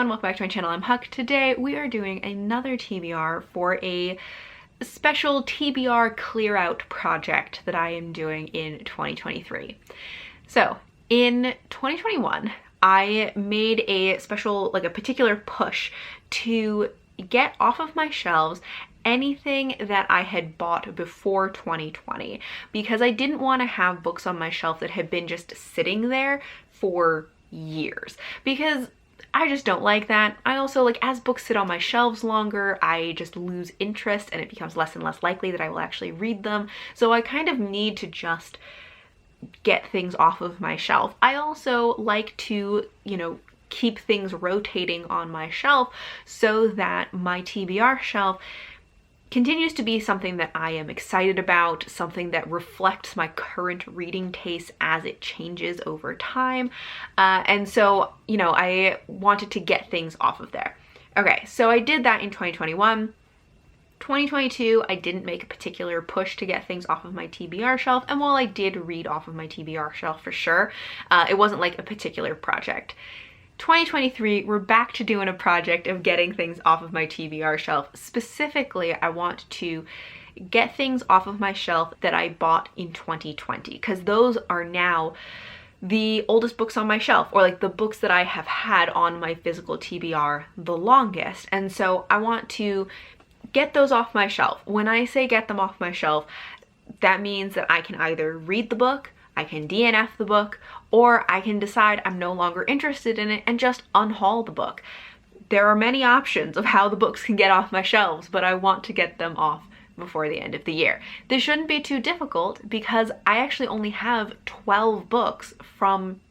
everyone, welcome back to my channel. I'm Huck. Today we are doing another TBR for a special TBR clear out project that I am doing in 2023. So in 2021, I made a special, like a particular push to get off of my shelves anything that I had bought before 2020, because I didn't want to have books on my shelf that had been just sitting there for years, because I just don't like that. I also, like, as books sit on my shelves longer, I just lose interest and it becomes less and less likely that I will actually read them. So I kind of need to just get things off of my shelf. I also like to, keep things rotating on my shelf so that my TBR shelf continues to be something that I am excited about, something that reflects my current reading taste as it changes over time. And so, I wanted to get things off of there. Okay, so I did that in 2021. 2022, I didn't make a particular push to get things off of my TBR shelf, and while I did read off of my TBR shelf for sure, it wasn't like a particular project. 2023, we're back to doing a project of getting things off of my TBR shelf. Specifically, I want to get things off of my shelf that I bought in 2020, because those are now the oldest books on my shelf, or like the books that I have had on my physical TBR the longest. And so I want to get those off my shelf. When I say get them off my shelf, that means that I can either read the book, I can DNF the book, or I can decide I'm no longer interested in it and just unhaul the book. There are many options of how the books can get off my shelves, but I want to get them off before the end of the year. This shouldn't be too difficult because I actually only have 12 books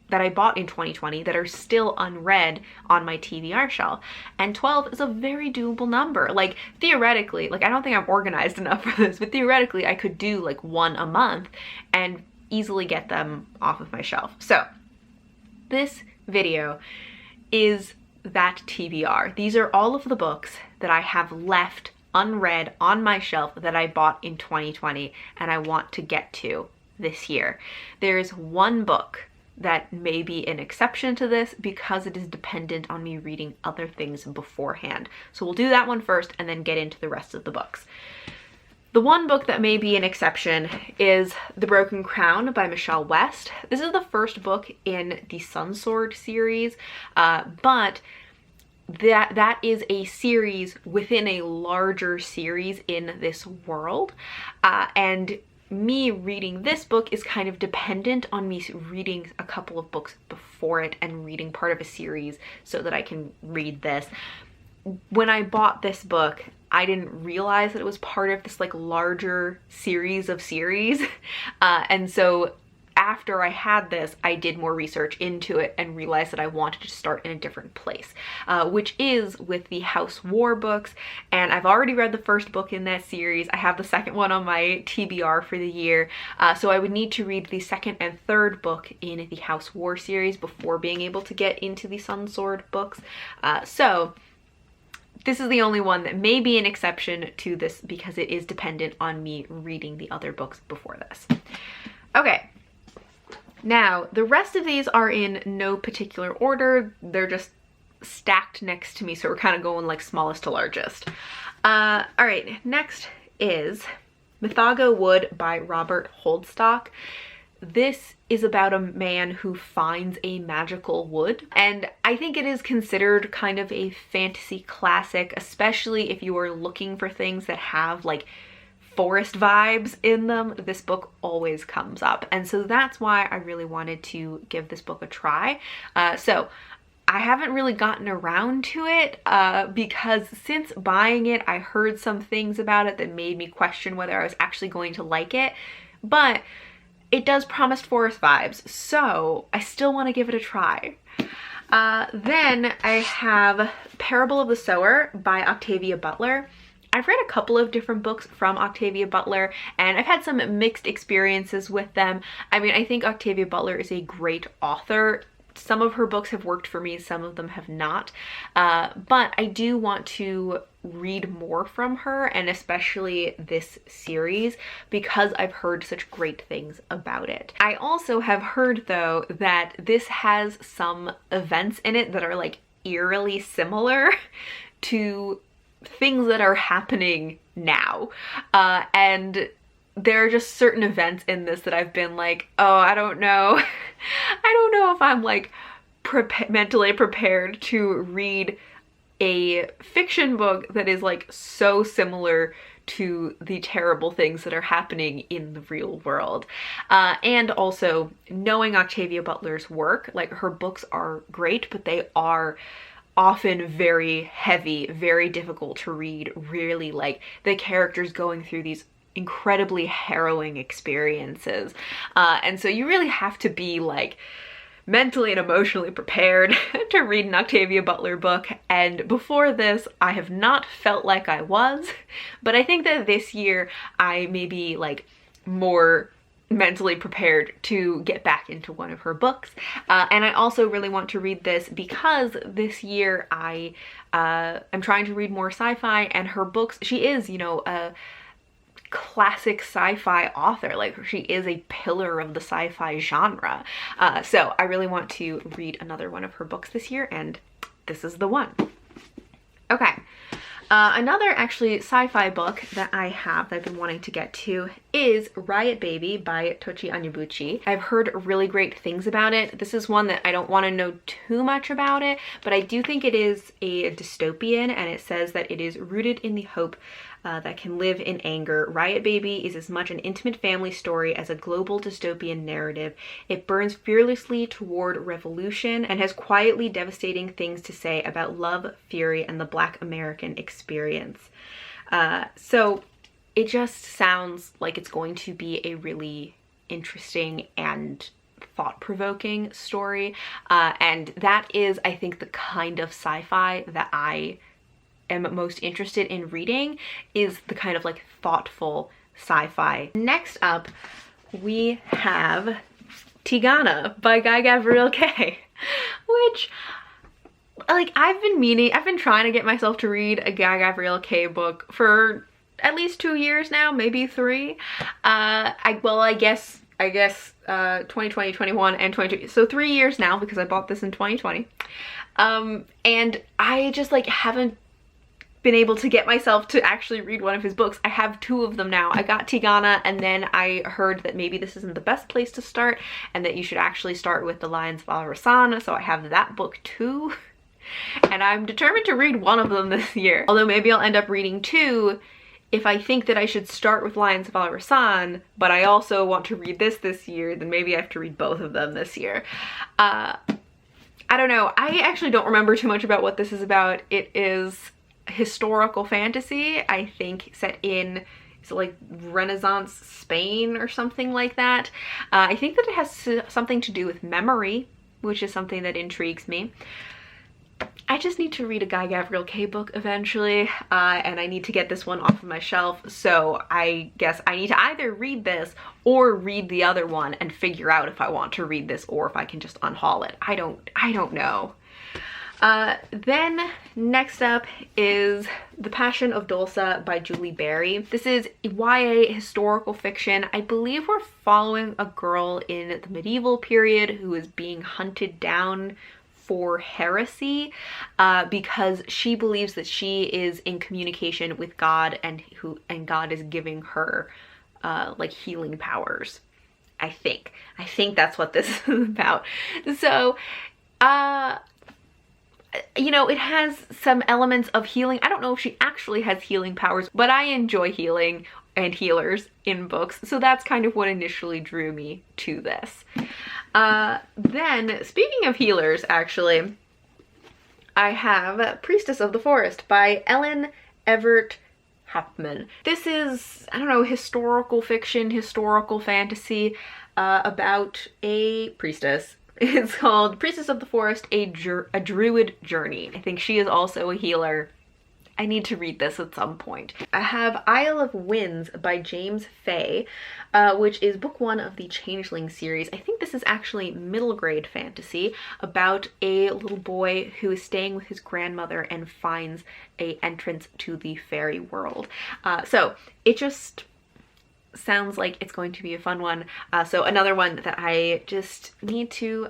that I bought in 2020 that are still unread on my TBR shelf. And 12 is a very doable number. Like, theoretically, I don't think I'm organized enough for this, but theoretically I could do like one a month and easily get them off of my shelf. So this video is that TBR. These are all of the books that I have left unread on my shelf that I bought in 2020 and I want to get to this year. There's one book that may be an exception to this because it is dependent on me reading other things beforehand. So we'll do that one first and then get into the rest of the books. The one book that may be an exception is The Broken Crown by Michelle West. This is the first book in the Sunsword series, but that is a series within a larger series in this world. And me reading this book is kind of dependent on me reading a couple of books before it and reading part of a series so that I can read this. When I bought this book, I didn't realize that it was part of this like larger series of series. And so after I had this, I did more research into it and realized that I wanted to start in a different place, which is with the House War books. And I've already read the first book in that series. I have the second one on my TBR for the year. So I would need to read the second and third book in the House War series before being able to get into the Sunsword books. So this is the only one that may be an exception to this because it is dependent on me reading the other books before this. Okay. Now, the rest of these are in no particular order. They're just stacked next to me, so we're kind of going like smallest to largest. All right, next is Mythago Wood by Robert Holdstock. This is about a man who finds a magical wood, and I think it is considered kind of a fantasy classic, especially if you are looking for things that have like forest vibes in them. This book always comes up, and so that's why I really wanted to give this book a try. So I haven't really gotten around to it because since buying it, I heard some things about it that made me question whether I was actually going to like it, but it does promise forest vibes, so I still want to give it a try. Then I have Parable of the Sower by Octavia Butler. I've read a couple of different books from Octavia Butler, and I've had some mixed experiences with them. I mean, I think Octavia Butler is a great author. Some of her books have worked for me, some of them have not. But I do want to read more from her, and especially this series, because I've heard such great things about it. I also have heard, though, that this has some events in it that are like eerily similar to things that are happening now. And there are just certain events in this that I've been like, oh, I don't know. I don't know if I'm like mentally prepared to read a fiction book that is like so similar to the terrible things that are happening in the real world. And also knowing Octavia Butler's work, like her books are great, but they are often very heavy, very difficult to read, really like the characters going through these incredibly harrowing experiences. And so you really have to be like mentally and emotionally prepared to read an Octavia Butler book, and before this I have not felt like I was, but I think that this year I may be like more mentally prepared to get back into one of her books. And I also really want to read this because this year I am trying to read more sci-fi, and her books, she is, you know, a classic sci-fi author. Like, she is a pillar of the sci-fi genre. So I really want to read another one of her books this year, and this is the one. Okay. Another actually sci-fi book that I have that I've been wanting to get to is Riot Baby by Tochi Onyebuchi. I've heard really great things about it. This is one that I don't want to know too much about it, but I do think it is a dystopian, and it says that it is rooted in the hope that can live in anger. Riot Baby is as much an intimate family story as a global dystopian narrative. It burns fearlessly toward revolution and has quietly devastating things to say about love, fury, and the Black American experience. So it just sounds like it's going to be a really interesting and thought-provoking story. And that is, I think, the kind of sci-fi that I am most interested in reading, is the kind of like thoughtful sci-fi. Next up, we have Tigana by Guy Gavriel Kay, which, like, I've been trying to get myself to read a Guy Gavriel Kay book for at least 2 years now, maybe 3. I guess 2020, 21, and 22, so 3 years now, because I bought this in 2020. And I just like haven't been able to get myself to actually read one of his books. I have 2 of them now. I got Tigana, and then I heard that maybe this isn't the best place to start, and that you should actually start with The Lions of Al-Rassan, so I have that book too. And I'm determined to read one of them this year. Although maybe I'll end up reading 2 if I think that I should start with Lions of Al-Rassan, but I also want to read this year, then maybe I have to read both of them this year. I don't know. I actually don't remember too much about what this is about. It is historical fantasy, I think, set in, is it like Renaissance Spain or something like that. I think that it has something to do with memory, which is something that intrigues me. I just need to read a Guy Gavriel Kay book eventually, and I need to get this one off of my shelf, so I guess I need to either read this or read the other one and figure out if I want to read this or if I can just unhaul it. I don't know. Then next up is The Passion of Dulce by Julie Berry. This is YA historical fiction. I believe we're following a girl in the medieval period who is being hunted down for heresy because she believes that she is in communication with God, and God is giving her like healing powers. I think that's what this is about. So you know, it has some elements of healing. I don't know if she actually has healing powers, but I enjoy healing and healers in books, so that's kind of what initially drew me to this. Then, speaking of healers, actually, I have Priestess of the Forest by Ellen Everett Hopman. This is, I don't know, historical fiction, historical fantasy about a priestess. It's called Priestess of the Forest, a Druid Journey. I think she is also a healer. I need to read this at some point. I have Isle of Winds by James Fay, which is book 1 of the Changeling series. I think this is actually middle grade fantasy about a little boy who is staying with his grandmother and finds an entrance to the fairy world. So it just sounds like it's going to be a fun one. So another one that I just need to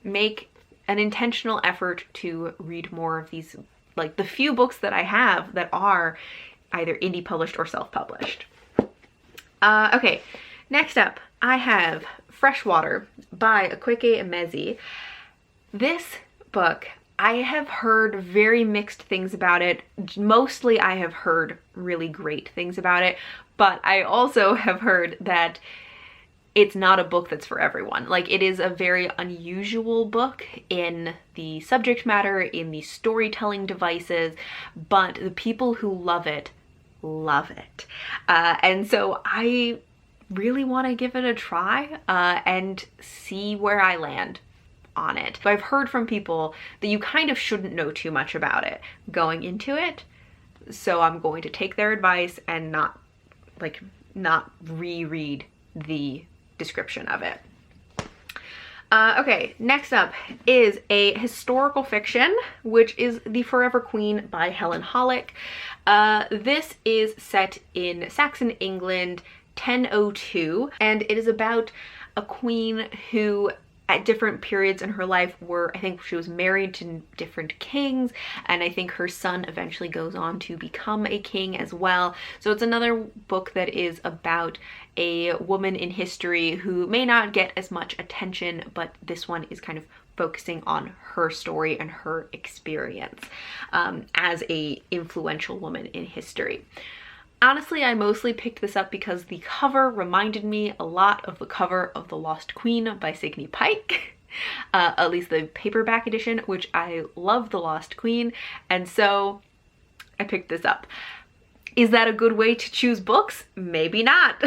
make an intentional effort to read more of these, like the few books that I have that are either indie published or self-published. Okay, next up I have Freshwater by Akwaeke Emezi. This book, I have heard very mixed things about it. Mostly I have heard really great things about it, but I also have heard that it's not a book that's for everyone. Like, it is a very unusual book in the subject matter, in the storytelling devices, but the people who love it, love it. And so I really want to give it a try and see where I land on it. But I've heard from people that you kind of shouldn't know too much about it going into it, so I'm going to take their advice and not reread the description of it. Okay, next up is a historical fiction, which is The Forever Queen by Helen Hollick. This is set in Saxon England, 1002, and it is about a queen who at different periods in her life I think she was married to different kings, and I think her son eventually goes on to become a king as well. So it's another book that is about a woman in history who may not get as much attention, but this one is kind of focusing on her story and her experience as a influential woman in history. Honestly, I mostly picked this up because the cover reminded me a lot of the cover of The Lost Queen by Signe Pike, at least the paperback edition, which I love The Lost Queen, and so I picked this up. Is that a good way to choose books? Maybe not.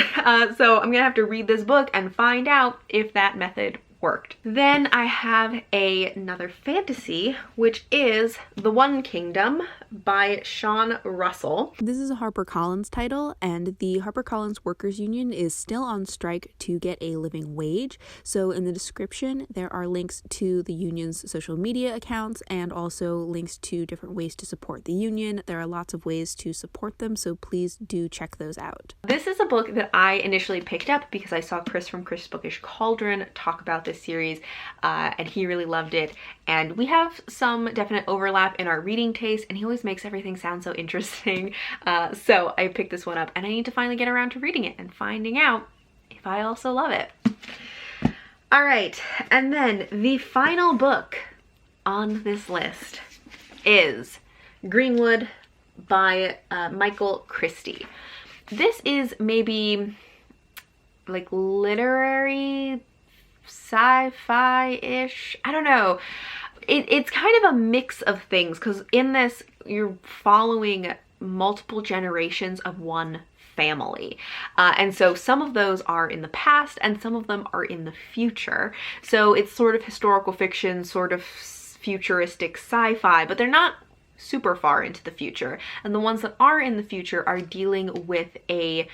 So I'm gonna have to read this book and find out if that method worked. Then I have another fantasy, which is The One Kingdom by Sean Russell. This is a HarperCollins title, and the HarperCollins Workers Union is still on strike to get a living wage. So in the description, there are links to the union's social media accounts and also links to different ways to support the union. There are lots of ways to support them, so please do check those out. This is a book that I initially picked up because I saw Chris from Chris Bookish Cauldron talk about this series, and he really loved it, and we have some definite overlap in our reading taste, and he always makes everything sound so interesting. So I picked this one up, and I need to finally get around to reading it and finding out if I also love it. All right, and then the final book on this list is Greenwood by Michael Christie. This is maybe like literary sci-fi-ish, I don't know. It's kind of a mix of things, because in this you're following multiple generations of one family, and so some of those are in the past and some of them are in the future. So it's sort of historical fiction, sort of futuristic sci-fi, but they're not super far into the future, and the ones that are in the future are dealing with a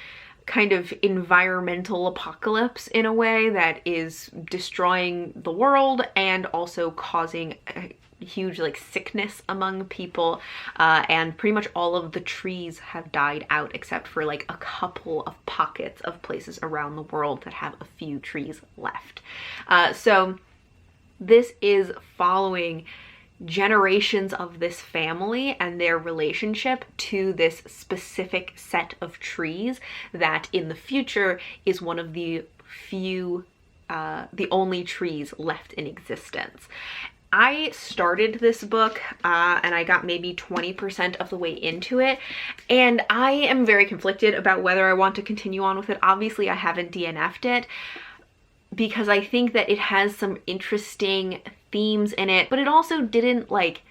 kind of environmental apocalypse in a way that is destroying the world and also causing a huge like sickness among people, and pretty much all of the trees have died out except for like a couple of pockets of places around the world that have a few trees left. So this is following generations of this family and their relationship to this specific set of trees that in the future is one of the few, the only trees left in existence. I started this book and I got maybe 20% of the way into it, and I am very conflicted about whether I want to continue on with it. Obviously I haven't DNF'd it because I think that it has some interesting themes in it, but it also didn't, like,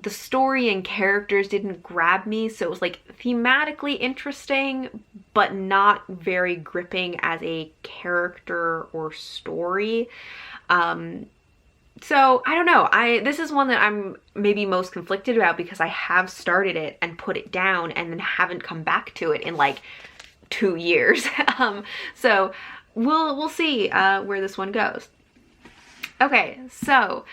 the story and characters didn't grab me, so it was like thematically interesting but not very gripping as a character or story. So I don't know, this is one that I'm maybe most conflicted about because I have started it and put it down and then haven't come back to it in like 2 years. So we'll see where this one goes. Okay, so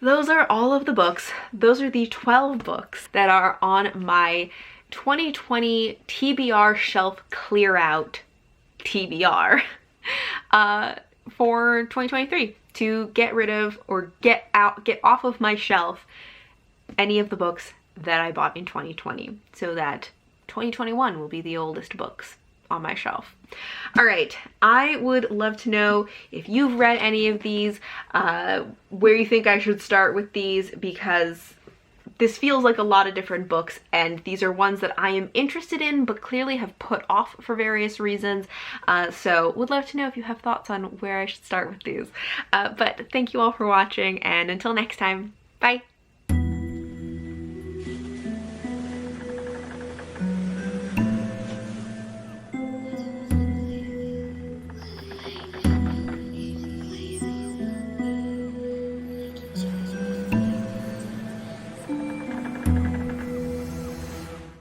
those are all of the books. Those are the 12 books that are on my 2020 TBR shelf clear out TBR for 2023 to get rid of or get off of my shelf any of the books that I bought in 2020, so that 2021 will be the oldest books on my shelf. All right, I would love to know if you've read any of these, where you think I should start with these, because this feels like a lot of different books, and these are ones that I am interested in but clearly have put off for various reasons. So would love to know if you have thoughts on where I should start with these. But thank you all for watching, and until next time, bye!